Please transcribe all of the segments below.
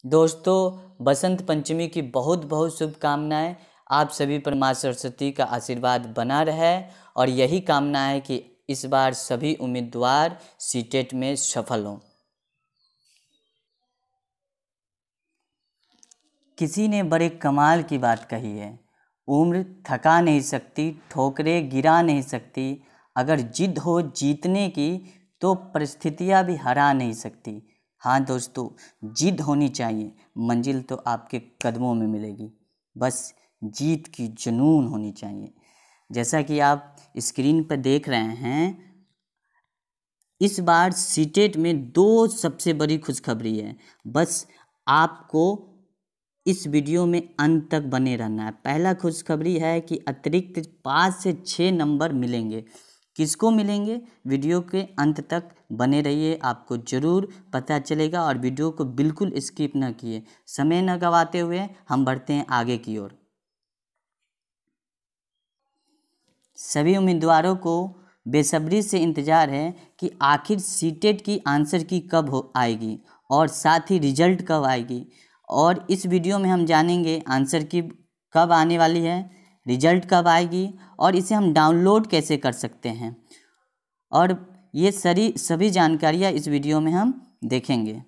दोस्तों, बसंत पंचमी की बहुत बहुत शुभकामनाएं। आप सभी पर माँ सरस्वती का आशीर्वाद बना रहे और यही कामना है कि इस बार सभी उम्मीदवार सीटेट में सफल हों। किसी ने बड़े कमाल की बात कही है, उम्र थका नहीं सकती, ठोकरें गिरा नहीं सकती, अगर जिद हो जीतने की तो परिस्थितियां भी हरा नहीं सकती। हाँ दोस्तों, जिद होनी चाहिए, मंजिल तो आपके कदमों में मिलेगी, बस जीत की जुनून होनी चाहिए। जैसा कि आप स्क्रीन पर देख रहे हैं, इस बार सीटेट में दो सबसे बड़ी खुशखबरी है। बस आपको इस वीडियो में अंत तक बने रहना है। पहला खुशखबरी है कि अतिरिक्त 5 से 6 नंबर मिलेंगे। किसको मिलेंगे? वीडियो के अंत तक बने रहिए, आपको ज़रूर पता चलेगा और वीडियो को बिल्कुल स्किप न किए। समय न गंवाते हुए हम बढ़ते हैं आगे की ओर। सभी उम्मीदवारों को बेसब्री से इंतज़ार है कि आखिर सीटेट की आंसर की कब आएगी और साथ ही रिजल्ट कब आएगी। और इस वीडियो में हम जानेंगे आंसर की कब आने वाली है, रिजल्ट कब आएगी और इसे हम डाउनलोड कैसे कर सकते हैं। और ये सभी जानकारियाँ इस वीडियो में हम देखेंगे।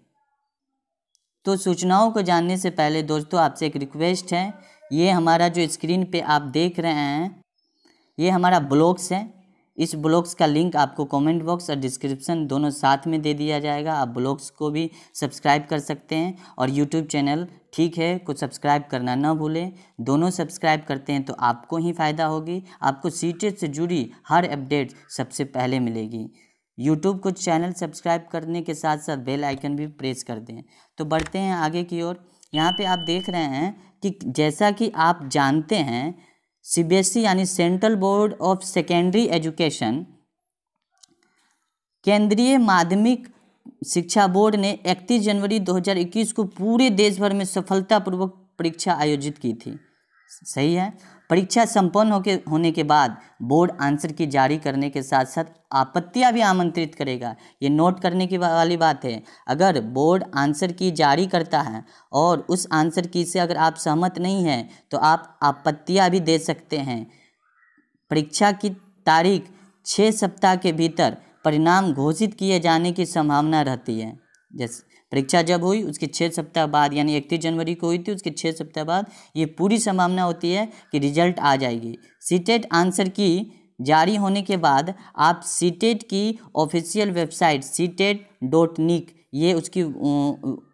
तो सूचनाओं को जानने से पहले दोस्तों आपसे एक रिक्वेस्ट है, ये हमारा जो स्क्रीन पे आप देख रहे हैं ये हमारा ब्लॉग्स है। इस ब्लॉग्स का लिंक आपको कमेंट बॉक्स और डिस्क्रिप्शन दोनों साथ में दे दिया जाएगा। आप ब्लॉग्स को भी सब्सक्राइब कर सकते हैं और यूट्यूब चैनल ठीक है को सब्सक्राइब करना ना भूलें। दोनों सब्सक्राइब करते हैं तो आपको ही फ़ायदा होगी, आपको सीटेट से जुड़ी हर अपडेट सबसे पहले मिलेगी। यूट्यूब को चैनल सब्सक्राइब करने के साथ साथ बेल आइकन भी प्रेस कर दें। तो बढ़ते हैं आगे की ओर। यहाँ पे आप देख रहे हैं कि जैसा कि आप जानते हैं सीबीएसई यानी central board of secondary education, केंद्रीय माध्यमिक शिक्षा बोर्ड ने 31 जनवरी 2021 को पूरे देश भर में सफलतापूर्वक परीक्षा आयोजित की थी। सही है। परीक्षा संपन्न होने के बाद बोर्ड आंसर की जारी करने के साथ साथ आपत्तियां भी आमंत्रित करेगा। ये नोट करने की वाली बात है। अगर बोर्ड आंसर की जारी करता है और उस आंसर की से अगर आप सहमत नहीं हैं तो आप आपत्तियां भी दे सकते हैं। परीक्षा की तारीख 6 सप्ताह के भीतर परिणाम घोषित किए जाने की संभावना रहती है। जैसे परीक्षा जब हुई उसके 6 सप्ताह बाद यानी 31 जनवरी को हुई थी, उसके 6 सप्ताह बाद ये पूरी संभावना होती है कि रिजल्ट आ जाएगी। सीटेट आंसर की जारी होने के बाद आप सीटेट की ऑफिशियल वेबसाइट ctet.nic, ये उसकी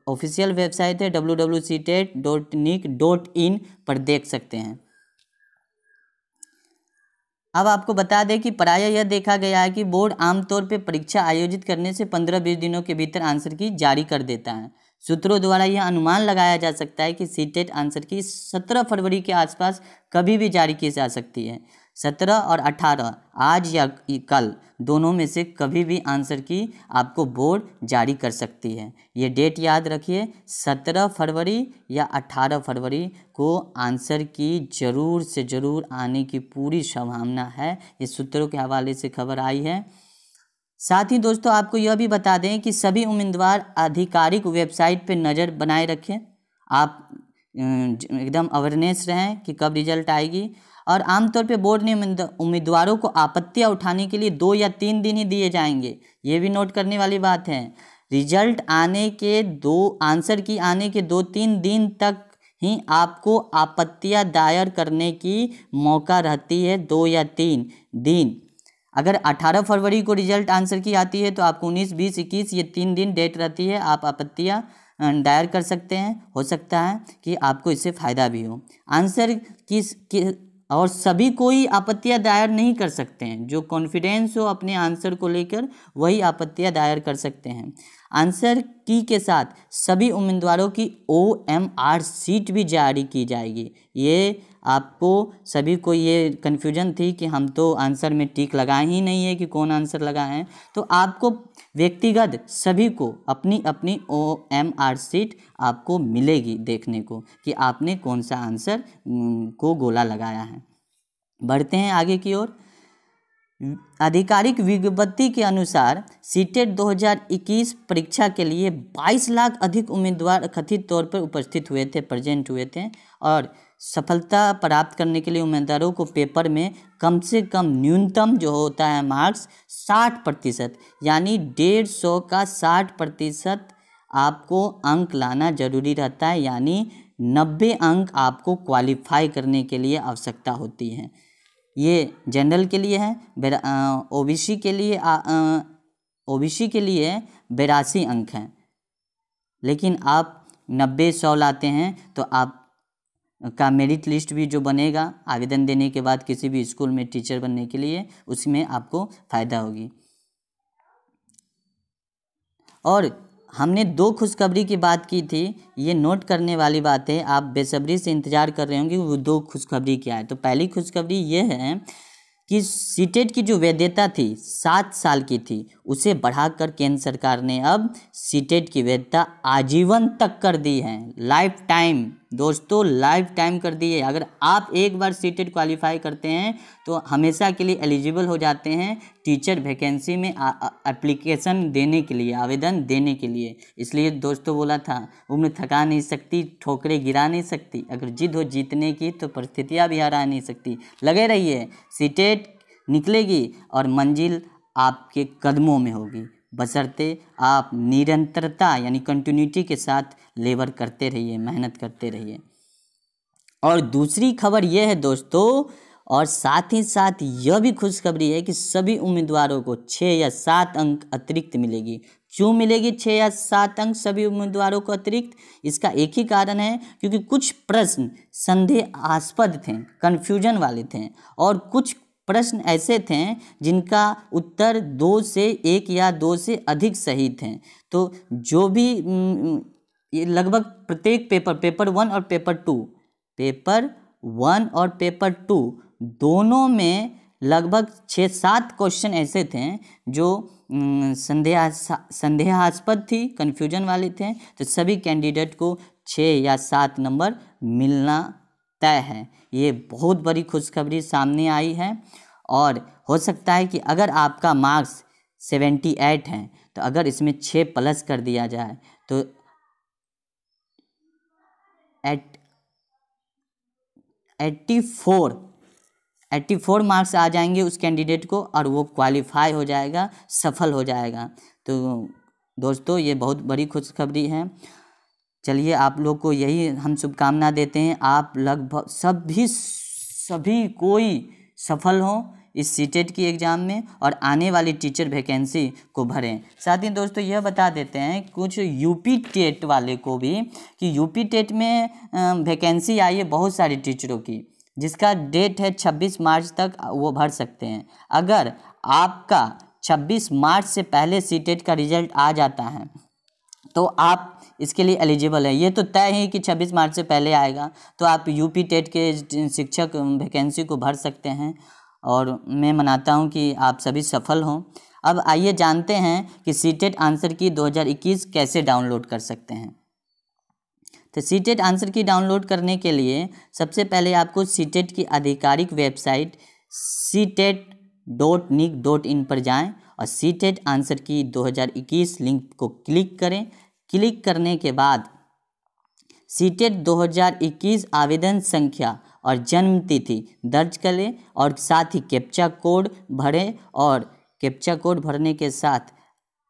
ऑफिशियल वेबसाइट है www.ctet.nic.in पर देख सकते हैं। अब आपको बता दें कि प्रायः यह देखा गया है कि बोर्ड आमतौर पर परीक्षा आयोजित करने से 15-20 दिनों के भीतर आंसर की जारी कर देता है। सूत्रों द्वारा यह अनुमान लगाया जा सकता है कि सीटेट आंसर की 17 फरवरी के आसपास कभी भी जारी की जा सकती है। 17 और 18, आज या कल दोनों में से कभी भी आंसर की आपको बोर्ड जारी कर सकती है। ये डेट याद रखिए, 17 फरवरी या 18 फरवरी को आंसर की ज़रूर से ज़रूर आने की पूरी संभावना है। इस सूत्रों के हवाले से खबर आई है। साथ ही दोस्तों आपको यह भी बता दें कि सभी उम्मीदवार आधिकारिक वेबसाइट पर नज़र बनाए रखें। आप एकदम अवेयरनेस रहें कि कब रिजल्ट आएगी। और आमतौर पे बोर्ड ने उम्मीदवारों को आपत्तियां उठाने के लिए 2 या 3 दिन ही दिए जाएंगे। ये भी नोट करने वाली बात है। रिजल्ट आने के आंसर की आने के 2-3 दिन तक ही आपको आपत्तियां दायर करने की मौका रहती है, 2 या 3 दिन। अगर 18 फरवरी को रिजल्ट आंसर की आती है तो आपको 19, 20, 21 ये 3 दिन डेट रहती है, आप आपत्तियां दायर कर सकते हैं। हो सकता है कि आपको इससे फ़ायदा भी हो। आंसर और सभी कोई आपत्तियां दायर नहीं कर सकते हैं। जो कॉन्फिडेंस हो अपने आंसर को लेकर वही आपत्तियां दायर कर सकते हैं। आंसर की के साथ सभी उम्मीदवारों की OMR सीट भी जारी की जाएगी। ये आपको सभी को ये कन्फ्यूजन थी कि हम तो आंसर में टिक लगाए ही नहीं है कि कौन आंसर लगाए हैं, तो आपको व्यक्तिगत सभी को अपनी अपनी OMR सीट आपको मिलेगी देखने को कि आपने कौन सा आंसर को गोला लगाया है। बढ़ते हैं आगे की ओर। आधिकारिक विज्ञप्ति के अनुसार सीटेट 2021 परीक्षा के लिए 22 लाख अधिक उम्मीदवार कथित तौर पर उपस्थित हुए थे, प्रेजेंट हुए थे। और सफलता प्राप्त करने के लिए उम्मीदवारों को पेपर में कम से कम न्यूनतम जो होता है मार्क्स 60%, यानी 150 का 60% आपको अंक लाना जरूरी रहता है, यानी 90 अंक आपको क्वालिफाई करने के लिए आवश्यकता होती है। ये जनरल के लिए है। ओबीसी के लिए 82 अंक हैं, लेकिन आप 90-100 लाते हैं तो आप का मेरिट लिस्ट भी जो बनेगा आवेदन देने के बाद किसी भी स्कूल में टीचर बनने के लिए, उसमें आपको फ़ायदा होगी। और हमने 2 खुशखबरी की बात की थी, ये नोट करने वाली बात है। आप बेसब्री से इंतज़ार कर रहे होंगे वो 2 खुशखबरी क्या है। तो पहली खुशखबरी ये है कि सीटेट की जो वैधता थी 7 साल की थी, उसे बढ़ाकर केंद्र सरकार ने अब सीटेट की वैधता आजीवन तक कर दी है। लाइफ टाइम दोस्तों, लाइफ टाइम कर दी है। अगर आप एक बार सीटेट क्वालिफाई करते हैं तो हमेशा के लिए एलिजिबल हो जाते हैं टीचर वैकेंसी में एप्लीकेशन देने के लिए, आवेदन देने के लिए। इसलिए दोस्तों बोला था, उम्र थका नहीं सकती, ठोकरें गिरा नहीं सकती, अगर जिद हो जीतने की तो परिस्थितियाँ भी हरा नहीं सकती। लगे रहिए, सीटेट निकलेगी और मंजिल आपके कदमों में होगी, बशर्ते आप निरंतरता यानी कंटिन्यूटी के साथ लेबर करते रहिए, मेहनत करते रहिए। और दूसरी खबर यह है दोस्तों, और साथ ही साथ यह भी खुशखबरी है कि सभी उम्मीदवारों को 6 या 7 अंक अतिरिक्त मिलेगी। क्यों मिलेगी 6 या 7 अंक सभी उम्मीदवारों को अतिरिक्त? इसका एक ही कारण है, क्योंकि कुछ प्रश्न संदेहास्पद थे, कन्फ्यूजन वाले थे, और कुछ प्रश्न ऐसे थे जिनका उत्तर 2 से 1 या 2 से अधिक सही थे। तो जो भी ये लगभग प्रत्येक पेपर 1 और पेपर 2 दोनों में लगभग 6-7 क्वेश्चन ऐसे थे जो संदेहास्पद थी, कन्फ्यूजन वाले थे। तो सभी कैंडिडेट को 6 या 7 नंबर मिलना तय है। ये बहुत बड़ी खुशखबरी सामने आई है। और हो सकता है कि अगर आपका मार्क्स 78 है तो अगर इसमें 6 प्लस कर दिया जाए तो 84 मार्क्स आ जाएंगे उस कैंडिडेट को, और वो क्वालिफाई हो जाएगा, सफल हो जाएगा। तो दोस्तों ये बहुत बड़ी खुशखबरी है। चलिए आप लोग को यही हम शुभकामना देते हैं, आप लगभग सभी कोई सफल हो इस सीटेट की एग्ज़ाम में और आने वाली टीचर वैकेंसी को भरें। साथ ही दोस्तों यह बता देते हैं कुछ यूपी टेट वाले को भी कि यूपी टेट में वैकेंसी आई है बहुत सारी टीचरों की, जिसका डेट है 26 मार्च तक वो भर सकते हैं। अगर आपका 26 मार्च से पहले सीटेट का रिजल्ट आ जाता है तो आप इसके लिए एलिजिबल है। ये तो तय है कि 26 मार्च से पहले आएगा, तो आप यूपी टेट के शिक्षक वैकेंसी को भर सकते हैं। और मैं मनाता हूं कि आप सभी सफल हों। अब आइए जानते हैं कि सीटेट आंसर की 2021 कैसे डाउनलोड कर सकते हैं। तो सीटेट आंसर की डाउनलोड करने के लिए सबसे पहले आपको सीटेट की आधिकारिक वेबसाइट ctet.nic.in पर जाएं और सीटेट आंसर की 2021 लिंक को क्लिक करें। क्लिक करने के बाद सीटेट 2021 आवेदन संख्या और जन्म तिथि दर्ज करें और साथ ही कैप्चा कोड भरें, और कैप्चा कोड भरने के साथ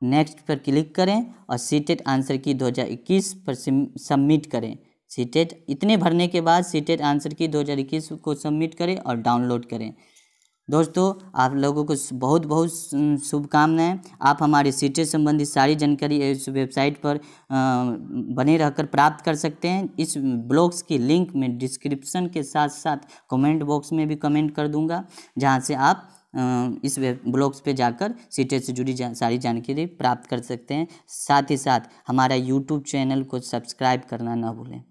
नेक्स्ट पर क्लिक करें और सीटेट आंसर की 2021 पर सबमिट करें। सीटेट इतने भरने के बाद सीटेट आंसर की 2021 को सबमिट करें और डाउनलोड करें। दोस्तों आप लोगों को बहुत बहुत शुभकामनाएं। आप हमारे सीटेट संबंधी सारी जानकारी इस वेबसाइट पर बने रहकर प्राप्त कर सकते हैं। इस ब्लॉग्स की लिंक मैं डिस्क्रिप्शन के साथ साथ कमेंट बॉक्स में भी कमेंट कर दूंगा, जहां से आप इस ब्लॉग्स पे जाकर सीटेट से जुड़ी सारी जानकारी प्राप्त कर सकते हैं। साथ ही साथ हमारा यूट्यूब चैनल को सब्सक्राइब करना ना भूलें।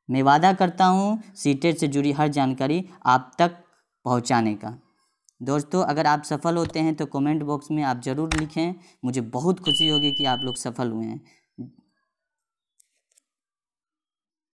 मैं वादा करता हूँ सीटेट से जुड़ी हर जानकारी आप तक पहुंचाने का। दोस्तों अगर आप सफल होते हैं तो कमेंट बॉक्स में आप ज़रूर लिखें, मुझे बहुत खुशी होगी कि आप लोग सफल हुए हैं।